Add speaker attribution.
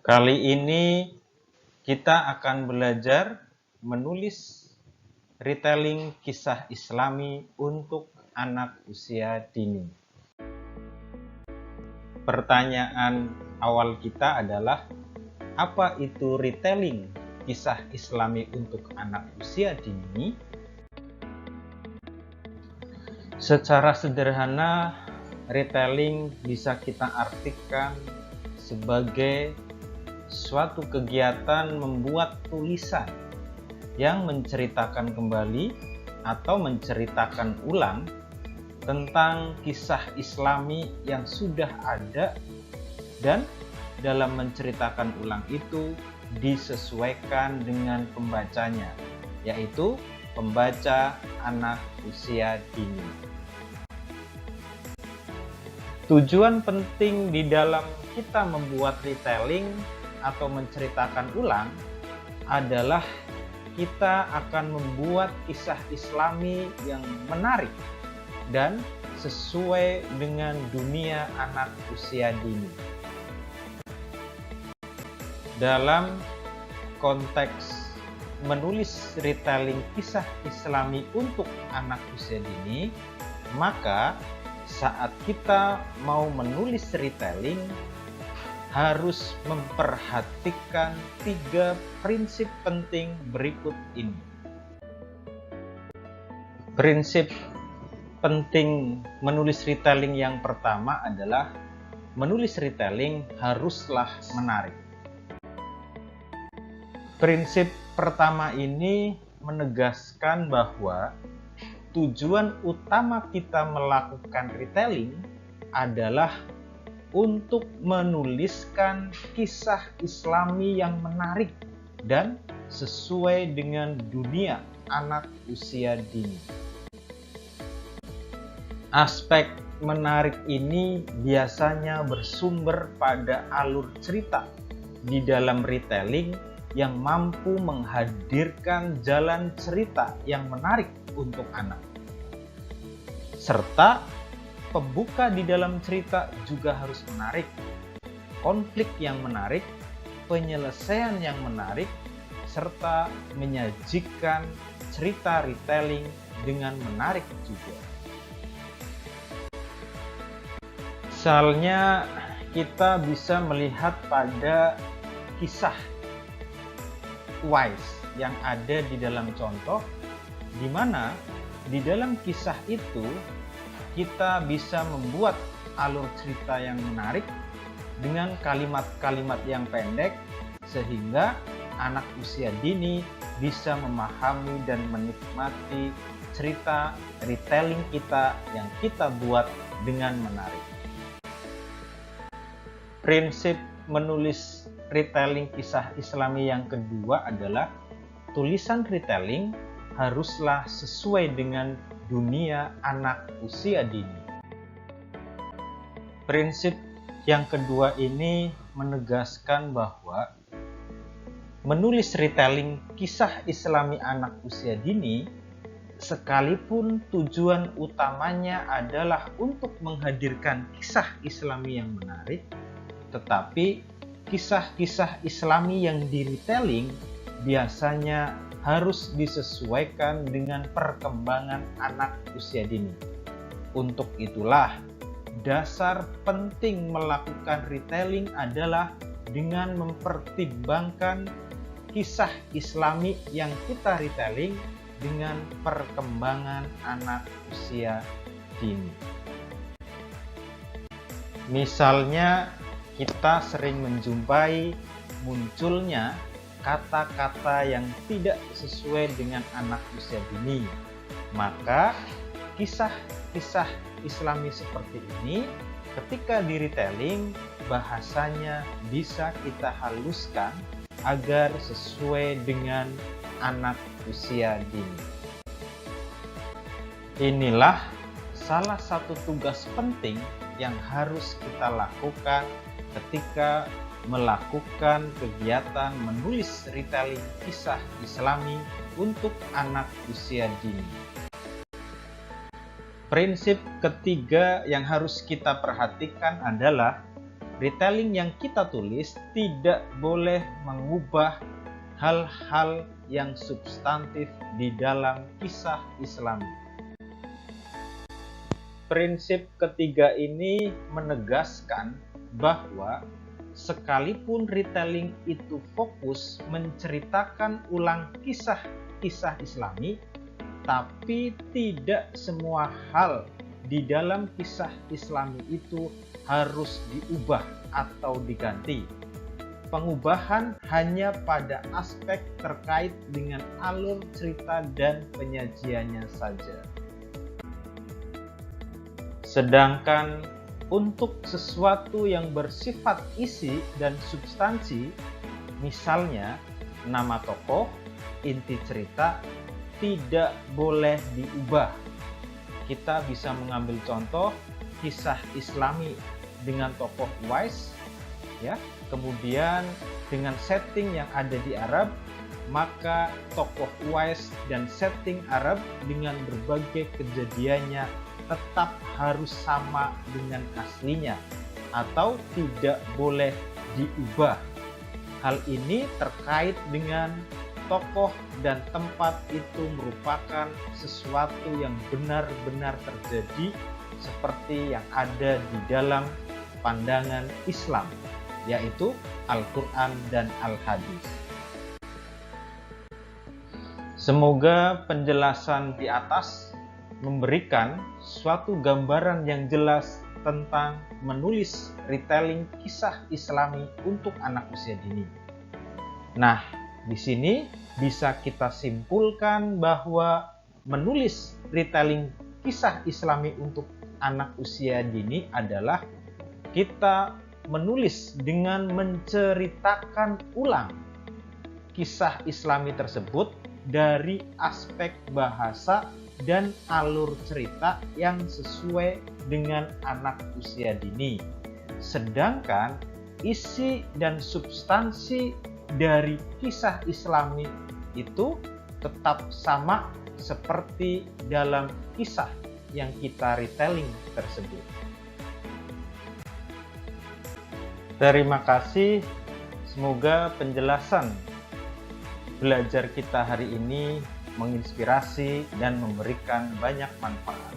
Speaker 1: Kali ini kita akan belajar menulis retelling kisah Islami untuk anak usia dini. Pertanyaan awal kita adalah, apa itu retelling kisah Islami untuk anak usia dini? Secara sederhana, retelling bisa kita artikan sebagai suatu kegiatan membuat tulisan yang menceritakan kembali atau menceritakan ulang tentang kisah Islami yang sudah ada, dan dalam menceritakan ulang itu disesuaikan dengan pembacanya, yaitu pembaca anak usia dini. Tujuan penting di dalam kita membuat retelling atau menceritakan ulang adalah kita akan membuat kisah Islami yang menarik dan sesuai dengan dunia anak usia dini. Dalam konteks menulis retelling kisah Islami untuk anak usia dini, maka saat kita mau menulis retelling harus memperhatikan 3 prinsip penting berikut ini. Prinsip penting menulis retelling yang pertama adalah menulis retelling haruslah menarik. Prinsip pertama ini menegaskan bahwa tujuan utama kita melakukan retelling adalah untuk menuliskan kisah Islami yang menarik dan sesuai dengan dunia anak usia dini. Aspek menarik ini biasanya bersumber pada alur cerita di dalam retelling yang mampu menghadirkan jalan cerita yang menarik untuk anak. Serta pembuka di dalam cerita juga harus menarik, konflik yang menarik, penyelesaian yang menarik, serta menyajikan cerita retelling dengan menarik juga. Misalnya kita bisa melihat pada kisah Uwais yang ada di dalam contoh, di mana di dalam kisah itu kita bisa membuat alur cerita yang menarik dengan kalimat-kalimat yang pendek sehingga anak usia dini bisa memahami dan menikmati cerita retelling kita yang kita buat dengan menarik. Prinsip menulis retelling kisah Islami yang kedua adalah tulisan retelling haruslah sesuai dengan dunia anak usia dini. Prinsip yang kedua ini menegaskan bahwa menulis retelling kisah Islami anak usia dini, sekalipun tujuan utamanya adalah untuk menghadirkan kisah Islami yang menarik, tetapi kisah-kisah Islami yang di-retelling biasanya harus disesuaikan dengan perkembangan anak usia dini. Untuk itulah, dasar penting melakukan retelling adalah dengan mempertimbangkan kisah Islami yang kita retelling dengan perkembangan anak usia dini. Misalnya, kita sering menjumpai munculnya kata-kata yang tidak sesuai dengan anak usia dini. Maka kisah-kisah Islami seperti ini ketika di retelling bahasanya bisa kita haluskan agar sesuai dengan anak usia dini. Inilah salah satu tugas penting yang harus kita lakukan ketika melakukan kegiatan menulis retelling kisah Islami untuk anak usia dini. Prinsip ketiga yang harus kita perhatikan adalah retelling yang kita tulis tidak boleh mengubah hal-hal yang substantif di dalam kisah Islami. Prinsip ketiga ini menegaskan bahwa sekalipun retelling itu fokus menceritakan ulang kisah-kisah Islami, tapi tidak semua hal di dalam kisah Islami itu harus diubah atau diganti. Pengubahan hanya pada aspek terkait dengan alur cerita dan penyajiannya saja. Sedangkan untuk sesuatu yang bersifat isi dan substansi, misalnya nama tokoh, inti cerita, tidak boleh diubah. Kita bisa mengambil contoh kisah Islami dengan tokoh Uwais, ya, kemudian dengan setting yang ada di Arab, maka tokoh Uwais dan setting Arab dengan berbagai kejadiannya tetap harus sama dengan aslinya atau tidak boleh diubah. Hal ini terkait dengan tokoh dan tempat itu merupakan sesuatu yang benar-benar terjadi seperti yang ada di dalam pandangan Islam, yaitu Al-Quran dan Al-Hadis. Semoga penjelasan di atas memberikan suatu gambaran yang jelas tentang menulis retelling kisah Islami untuk anak usia dini. Nah, di sini bisa kita simpulkan bahwa menulis retelling kisah Islami untuk anak usia dini adalah kita menulis dengan menceritakan ulang kisah Islami tersebut dari aspek bahasa dan alur cerita yang sesuai dengan anak usia dini. Sedangkan isi dan substansi dari kisah Islami itu tetap sama seperti dalam kisah yang kita retelling tersebut. Terima kasih. Semoga penjelasan belajar kita hari ini menginspirasi dan memberikan banyak manfaat.